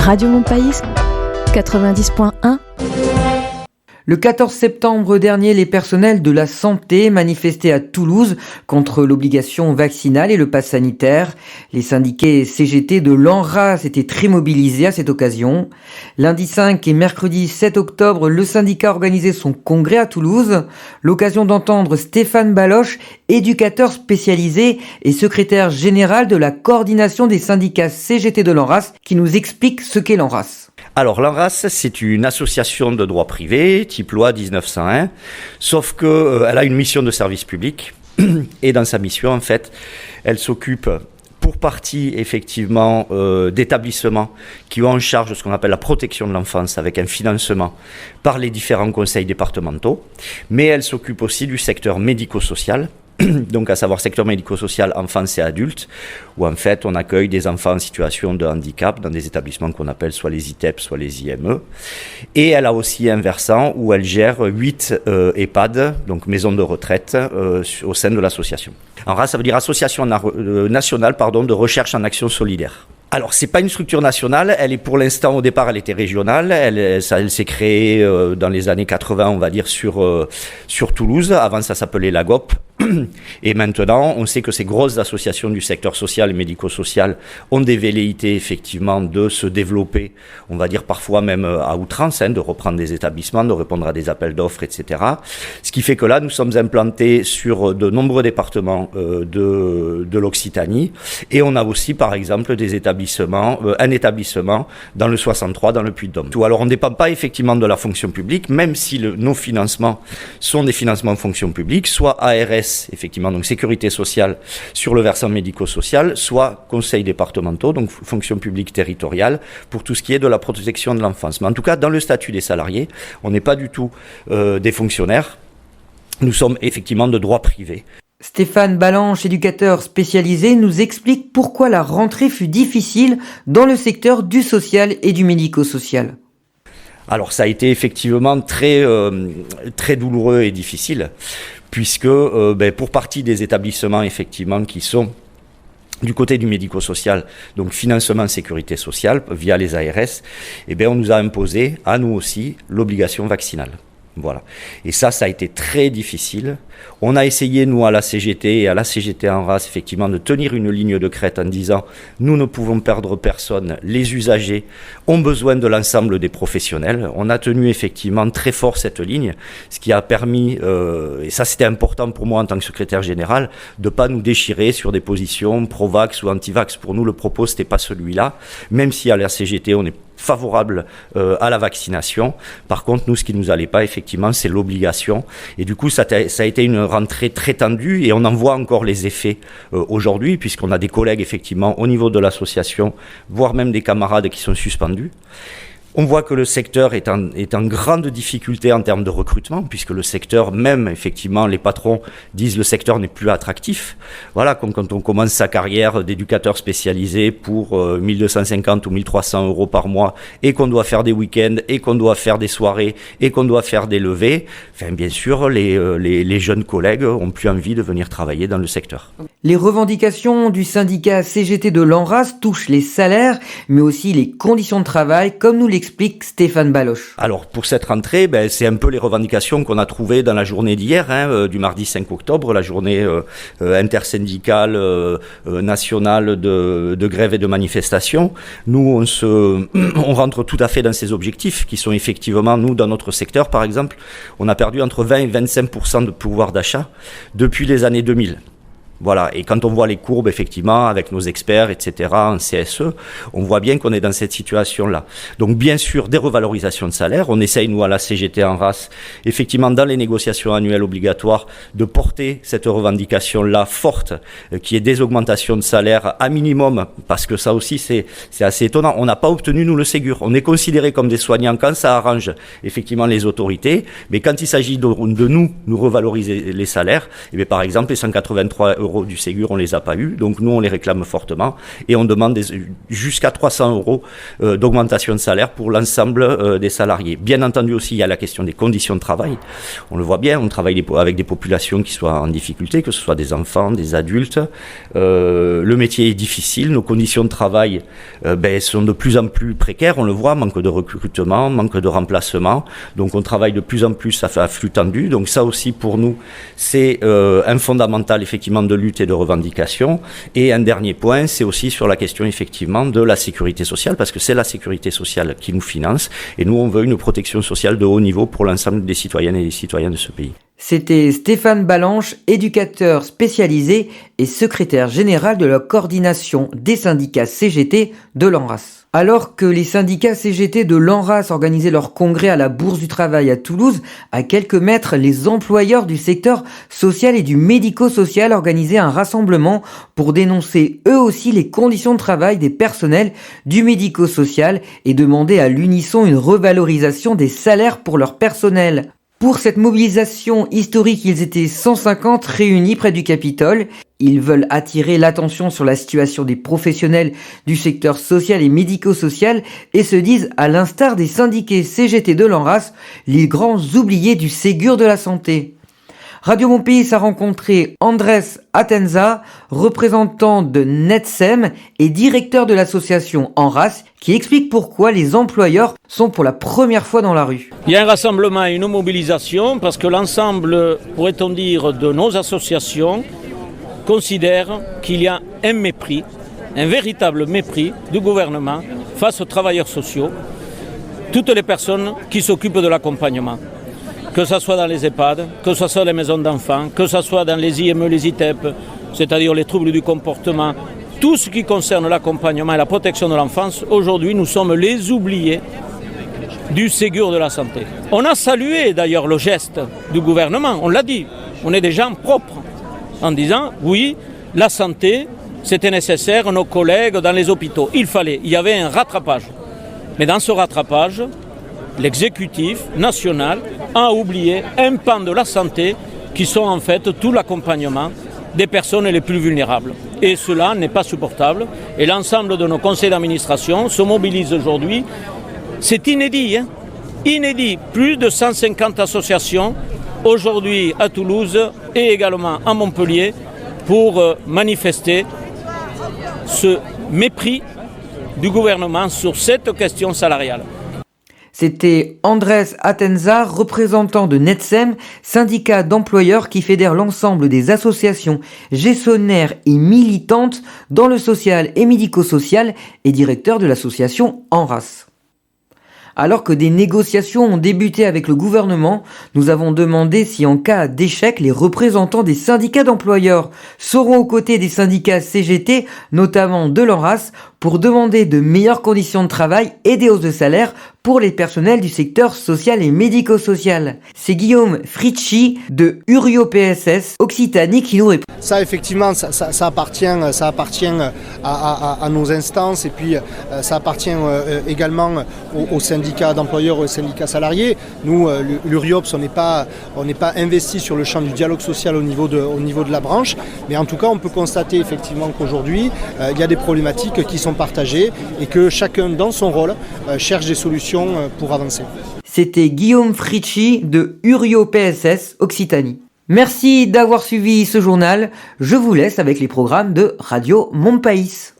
Radio Montpaïs, 90.1. Le 14 septembre dernier, les personnels de la santé manifestaient à Toulouse contre l'obligation vaccinale et le pass sanitaire. Les syndiqués CGT de l'ANRAS étaient très mobilisés à cette occasion. Lundi 5 et mercredi 7 octobre, le syndicat organisait son congrès à Toulouse. L'occasion d'entendre Stéphane Baloche, éducateur spécialisé et secrétaire général de la coordination des syndicats CGT de l'ANRAS, qui nous explique ce qu'est l'ANRAS. Alors l'ANRAS, c'est une association de droit privé, type loi 1901, sauf qu'elle a une mission de service public, et dans sa mission, en fait, elle s'occupe pour partie, effectivement, d'établissements qui ont en charge ce qu'on appelle la protection de l'enfance, avec un financement par les différents conseils départementaux, mais elle s'occupe aussi du secteur médico-social, donc à savoir secteur médico-social, enfance et adultes, où en fait on accueille des enfants en situation de handicap dans des établissements qu'on appelle soit les ITEP, soit les IME. Et elle a aussi un versant où elle gère 8 EHPAD, donc maisons de retraite, au sein de l'association. ANRAS, ça veut dire Association nationale de recherche en action solidaire. Alors, c'est pas une structure nationale, elle est pour l'instant, au départ, elle était régionale, elle s'est créée dans les années 80, on va dire, sur Toulouse. Avant, ça s'appelait l'AGOP. Et maintenant, on sait que ces grosses associations du secteur social et médico-social ont des velléités, effectivement, de se développer, on va dire parfois même à outrance, de reprendre des établissements, de répondre à des appels d'offres, etc. Ce qui fait que là, nous sommes implantés sur de nombreux départements de l'Occitanie. Et on a aussi, par exemple, un établissement dans le 63, dans le Puy-de-Dôme. Alors, on ne dépend pas effectivement de la fonction publique, même si nos financements sont des financements de fonction publique, soit ARS, effectivement, donc sécurité sociale sur le versant médico-social, soit conseils départementaux, donc fonction publique territoriale, pour tout ce qui est de la protection de l'enfance. Mais en tout cas, dans le statut des salariés, on n'est pas du tout des fonctionnaires, nous sommes effectivement de droit privé. Stéphane Baloche, éducateur spécialisé, nous explique pourquoi la rentrée fut difficile dans le secteur du social et du médico-social. Alors ça a été effectivement très douloureux et difficile, puisque pour partie des établissements effectivement qui sont du côté du médico-social, donc financement sécurité sociale via les ARS, on nous a imposé à nous aussi l'obligation vaccinale. Voilà. Et ça a été très difficile. On a essayé, nous, à la CGT et à la CGT ANRAS, effectivement, de tenir une ligne de crête en disant « Nous ne pouvons perdre personne, les usagers ont besoin de l'ensemble des professionnels ». On a tenu, effectivement, très fort cette ligne, ce qui a permis, et ça c'était important pour moi en tant que secrétaire général, de ne pas nous déchirer sur des positions pro-vax ou anti-vax. Pour nous, le propos, c'était pas celui-là, même si à la CGT, on est favorable à la vaccination. Par contre, nous, ce qui ne nous allait pas, effectivement, c'est l'obligation. Et du coup, ça a été une rentrée très tendue et on en voit encore les effets aujourd'hui, puisqu'on a des collègues, effectivement, au niveau de l'association, voire même des camarades qui sont suspendus. On voit que le secteur est en grande difficulté en termes de recrutement, puisque le secteur, même effectivement, les patrons disent le secteur n'est plus attractif. Voilà, comme quand on commence sa carrière d'éducateur spécialisé pour 1250 ou 1300 euros par mois, et qu'on doit faire des week-ends, et qu'on doit faire des soirées, et qu'on doit faire des levées. Enfin, bien sûr, les jeunes collègues ont plus envie de venir travailler dans le secteur. Les revendications du syndicat CGT de l'ANRAS touchent les salaires, mais aussi les conditions de travail, comme nous l'explique Stéphane Baloche. Alors, pour cette rentrée, c'est un peu les revendications qu'on a trouvées dans la journée d'hier, du mardi 5 octobre, la journée intersyndicale nationale de grève et de manifestation. Nous, on rentre tout à fait dans ces objectifs qui sont effectivement, nous, dans notre secteur, par exemple, on a perdu entre 20 et 25% de pouvoir d'achat depuis les années 2000. Voilà, et quand on voit les courbes, effectivement, avec nos experts, etc., en CSE, on voit bien qu'on est dans cette situation-là. Donc, bien sûr, des revalorisations de salaire. On essaye, nous, à la CGT ANRAS, effectivement, dans les négociations annuelles obligatoires, de porter cette revendication-là forte, qui est des augmentations de salaire à minimum, parce que ça aussi, c'est assez étonnant. On n'a pas obtenu, nous, le Ségur. On est considérés comme des soignants quand ça arrange, effectivement, les autorités, mais quand il s'agit de nous revaloriser les salaires, par exemple, les 183 € euros du Ségur, on les a pas eu. Donc nous, on les réclame fortement et on demande jusqu'à 300 euros d'augmentation de salaire pour l'ensemble des salariés. Bien entendu aussi, il y a la question des conditions de travail. On le voit bien, on travaille avec des populations qui soient en difficulté, que ce soit des enfants, des adultes. Le métier est difficile, nos conditions de travail sont de plus en plus précaires, on le voit, manque de recrutement, manque de remplacement. Donc on travaille de plus en plus à flux tendu. Donc ça aussi pour nous, c'est un fondamental effectivement de lutte et de revendication. Et un dernier point, c'est aussi sur la question effectivement de la sécurité sociale, parce que c'est la sécurité sociale qui nous finance. Et nous, on veut une protection sociale de haut niveau pour l'ensemble des citoyennes et des citoyens de ce pays. C'était Stéphane Balanche, éducateur spécialisé et secrétaire général de la coordination des syndicats CGT de l'ANRAS. Alors que les syndicats CGT de l'ANRAS organisaient leur congrès à la Bourse du Travail à Toulouse, à quelques mètres, les employeurs du secteur social et du médico-social organisaient un rassemblement pour dénoncer eux aussi les conditions de travail des personnels du médico-social et demander à l'unisson une revalorisation des salaires pour leur personnel. Pour cette mobilisation historique, ils étaient 150 réunis près du Capitole. Ils veulent attirer l'attention sur la situation des professionnels du secteur social et médico-social et se disent, à l'instar des syndiqués CGT de l'ANRAS, les grands oubliés du Ségur de la santé. Radio Mon Pays a rencontré Andrés Atenza, représentant de NETSEM et directeur de l'association ANRAS, qui explique pourquoi les employeurs sont pour la première fois dans la rue. Il y a un rassemblement et une mobilisation parce que l'ensemble, pourrait-on dire, de nos associations considèrent qu'il y a un mépris, un véritable mépris du gouvernement face aux travailleurs sociaux, toutes les personnes qui s'occupent de l'accompagnement. Que ce soit dans les EHPAD, que ce soit dans les maisons d'enfants, que ce soit dans les IME, les ITEP, c'est-à-dire les troubles du comportement, tout ce qui concerne l'accompagnement et la protection de l'enfance, aujourd'hui nous sommes les oubliés du Ségur de la santé. On a salué d'ailleurs le geste du gouvernement, on l'a dit, on est des gens propres, en disant oui, la santé, c'était nécessaire, nos collègues dans les hôpitaux, il y avait un rattrapage. Mais dans ce rattrapage, l'exécutif national a oublié un pan de la santé qui sont en fait tout l'accompagnement des personnes les plus vulnérables. Et cela n'est pas supportable. Et l'ensemble de nos conseils d'administration se mobilisent aujourd'hui. C'est inédit, inédit. Plus de 150 associations aujourd'hui à Toulouse et également à Montpellier pour manifester ce mépris du gouvernement sur cette question salariale. C'était Andrés Atenza, représentant de NETSEM, syndicat d'employeurs qui fédère l'ensemble des associations gestionnaires et militantes dans le social et médico-social et directeur de l'association ANRAS. Alors que des négociations ont débuté avec le gouvernement, nous avons demandé si en cas d'échec, les représentants des syndicats d'employeurs seront aux côtés des syndicats CGT, notamment de l'ANRAS, pour demander de meilleures conditions de travail et des hausses de salaire pour les personnels du secteur social et médico-social. C'est Guillaume Fritschi de Urio PSS Occitanie qui nous répond. Ça effectivement, ça appartient à nos instances et puis ça appartient également aux syndicats d'employeurs, aux syndicats salariés. Nous, l'Uriops, on n'est pas investi sur le champ du dialogue social au niveau de la branche, mais en tout cas on peut constater effectivement qu'aujourd'hui il y a des problématiques qui sont partagées et que chacun dans son rôle cherche des solutions pour avancer. C'était Guillaume Fritschi de Urio PSS Occitanie. Merci d'avoir suivi ce journal. Je vous laisse avec les programmes de Radio Mon Pays.